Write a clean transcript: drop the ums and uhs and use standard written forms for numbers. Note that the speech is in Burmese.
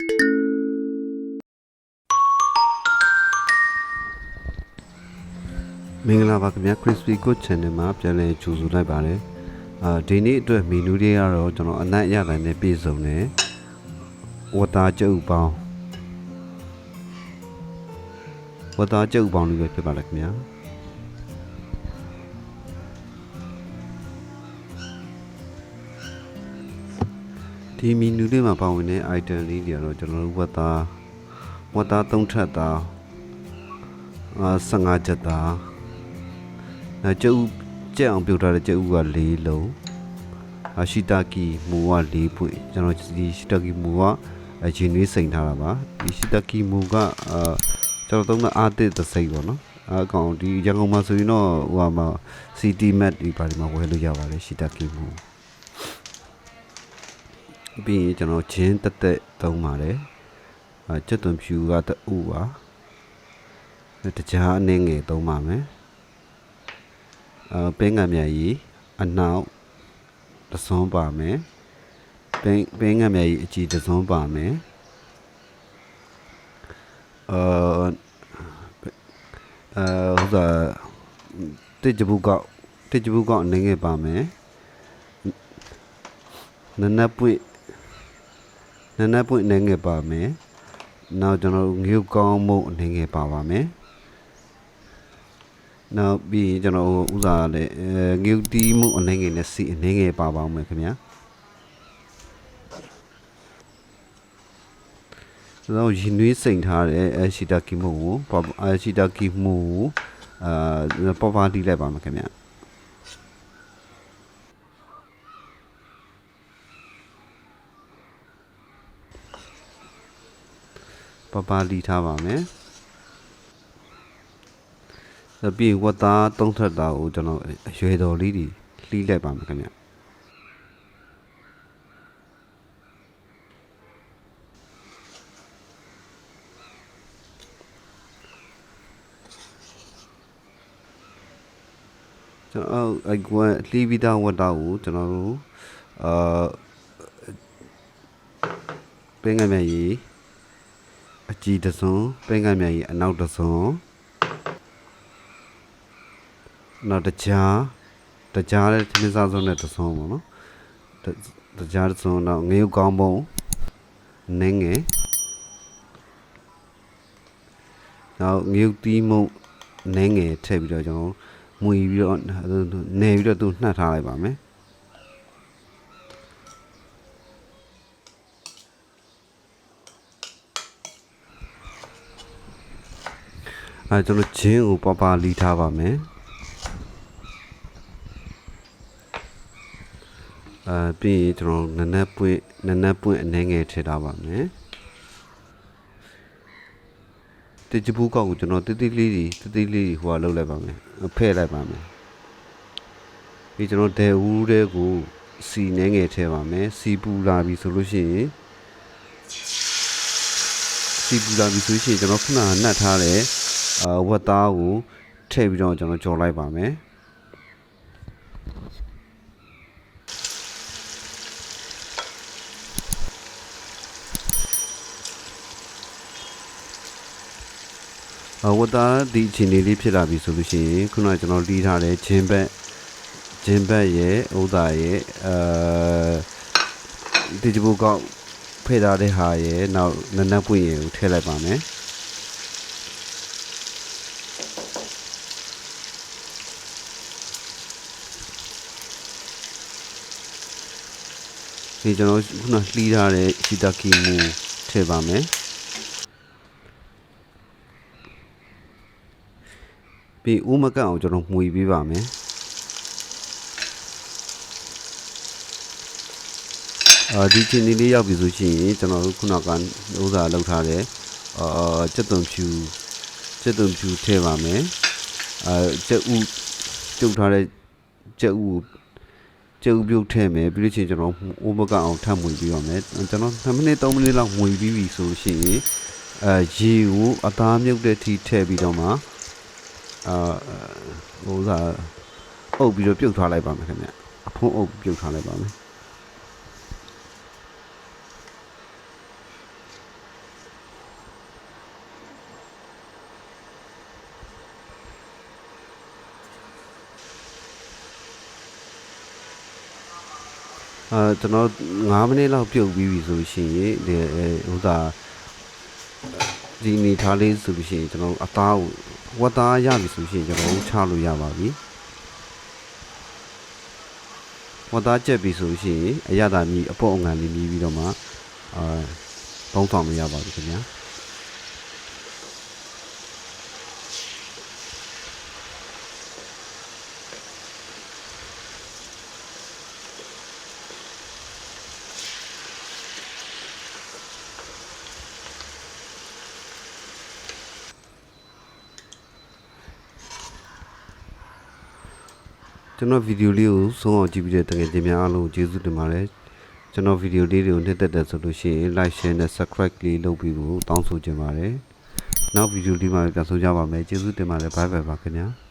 မင်္ဂလာပါခင်ဗျာ Crispy Good Channel မှာပြန်လည်ကြိုဆိုလိုက်ပါတယ်ဒီနေ့အတွက်မီနူတွေကတော့ကျွန်တော်အနက်ရတိုင်းနဲ့ပြည့်စုံတယ်ဝတ်သားကျုပ်ပေါင်းလေးပဲဖြစ်ပါလားခင်ဗျာဒီမီနူလေးမှာပါဝင်တဲ့ item လေးတွေကတော့ကျွန်တော်တို့ဝတ်သား3ထပ်သား15ချက်သားကျုပ်ကြက်အောင်ပြုတ်ထားတဲ့ကျုပ်က4လုံးရှီတာကီမူက4ပွင့်ကျွန်တော်ဒီရှီတာကီမူကဂျင်းလေးစိန်ထားတာပါဒီရှီတာကီမူကကျွန်တော်သုံးတဲ့အားတစ်သစိတ်ပေါ့နော်အကောင်ဒီရန်ကုန်မှာဆိုရင်တော့ဟိုမှာ CT Mat ဒီပါဒီမှာဝယ်လို့ရပါတယ်ရှီတာကီမူပြီးရင်ကျွန်တော်ဂျင်းတက်သုံးပါတယ်ကျက်သွန်ဖြူကတူပါတကြားအနေငယ်သုံးပါမယ်ပင်းငံမြကြီးအနောက်တစွန်းပါမယ်ပင်းငံမြကြီးအကြည်တစွန်းပါမယ်ဟိုဒါတစ်ကြဘူးကောက်အနေငယ်ပါမယ်နနပွင့်အနေငယ်ပါမယ်နောက်ကျွန်တော်ငရုတ်ကောင်းမုံအနေငယ်ပါမယ်နောက်ပြီးကျွန်တော်ဥစားလည်းငရုတ်တီးမှုအနေငယ်နဲ့စီအနေငယ်ပါပါမယ်ခင်ဗျာကျွန်တော်ရင်နွေးစိန်ထားတဲ့ရှီတာကီမှုကိုရှီတာကီမှုပေါ်ပါတီးလိုက်ပါမယ်ခင်ဗျာပလီထားပါမယ်ပြီးဝတ်သား3ထပ်သားကိုကျွန်တော်ရွယ်တော်လေးတွေလှီးလိုက်ပါမယ်ခင်ဗျကျွန်တော်ကွန်လှီးပြီးသားဝတ်သားကိုကျွန်တော်တို့ပင်းငယ်မြကြီးအကြည်တစွန်းပင်းကမြကြီးအနောက်တစွန်းနောက်တကြားတဲ့ထမင်းစားစုံနဲ့တစွန်းပေါ့နော်တကြားတစွန်းတော့ငရုတ်ကောင်းပုံနင်းငယ်နောက်ငရုတ်တီးမုံနင်းငယ်ထည့်ပြီးတော့ကျွန်တော်မှုပြီးတော့နေပြီးတော့သူနှက်ထားလိုက်ပါမယ်ကျွန်တော်ဂျင်းကိုပလီထားပါမယ်ပြီးရင်ကျွန်တော်နနက်ပွင့်အနေငယ်ထည့်ထားပါမယ်တကြဘူးကောက်ကိုကျွန်တော်တိလေးဟိုလောက်လိုက်ပါမယ်ဖဲ့လိုက်ပါမယ်ပြီးကျွန်တော်ဒဲဦးတဲ့ကိုစီနေငယ်ထည့်ပါမယ်စီပူလာပြီဆိုလို့ရှိရင်ကျွန်တော်ခုနကနှက်ထားတဲ့ဝတ်သားကိုထည့်ပြီးတော့ကျွန်တော်ကြော်လိုက်ပါမယ်ဝတ်သားဒီအချိန်လေးဖြစ်လာပြီဆိုလို့ရှိရင်ခုနကကျွန်တော်လှီးထားတဲ့ဂျင်းဘက်ရဲ့ဥဒ္ဒါရဲ့ဒီကြိုးကောက်ဖဲ့ထားတဲ့ဟာရဲ့နောက်နနက်ပွင့်ရဲ့ကိုထည့်လိုက်ပါမယ်ဒီကျွန်တော်ခုနလှီးထားတဲ့ရှီတာကီမူထည့်ပါမယ်ပြီးဦးမကန့်အောင်ကျွန်တော်မှွေပေးပါမယ်ဒီချင်းလေးရောက်ပြီဆိုရင်ကျွန်တော်တို့ခုနကဥစားလောက်ထားတဲ့ကျက်သွန်ဖြူထည့်ပါမယ်ကျက်ဥပြုတ်ထားတဲ့ကျက်ဥပြုတ်ထည့်မယ်ပြီးလို့ချင်းကျွန်တော်ဦးမကန့်အောင်ထပ်မှွေပေးပါမယ်ကျွန်တော်2မိနစ်3မိနစ်လောက်မှွေပြီးပြီဆိုရှင်ရေကိုအသားမြုပ်တဲ့ထိထည့်ပြီးတော့မှဟိုစားအုပ်ပြီးတော့ပြုတ်ထားလိုက်ပါမယ်ခင်ဗျအဖုံးအုပ်ပြုတ်ထားလိုက်ပါမယ် ကျွန်တော်9မိနစ်လောက်ပြုတ်ပြီးပြီဆိုရှင်ဒီဥစားဒီနေထားလေးဆိုလို့ရှိရင်ကျွန်တော်အသားကိုဝတ်သားရပြီဆိုရှင်ကျွန်တော်ချလို့ရပါပြီဝတ်သားချက်ပြီဆိုရှင်အရသာမြည်အပေါ့အငံလေးမြည်ပြီးတော့မှပေါင်းဆောင်လို့ရပါပြီခင်ဗျာကျွန်တော်ဗီဒီယိုလေးကိုဆုံးအောင်ကြည့်ပြီးတဲ့တကယ်ချင်းများအားလုံးကျေးဇူးတင်ပါတယ်ကျွန်တော်ဗီဒီယိုလေးတွေကိုနှစ်သက်တယ်ဆိုလို့ရှိရင် like share နဲ့ subscribe လေးလုပ်ပြီးဖို့တောင်းဆိုချင်ပါတယ်နောက်ဗီဒီယိုလေးမှာပြန်ဆုံကြပါမယ်ကျေးဇူးတင်ပါတယ် bye bye ပါခင်ဗျာ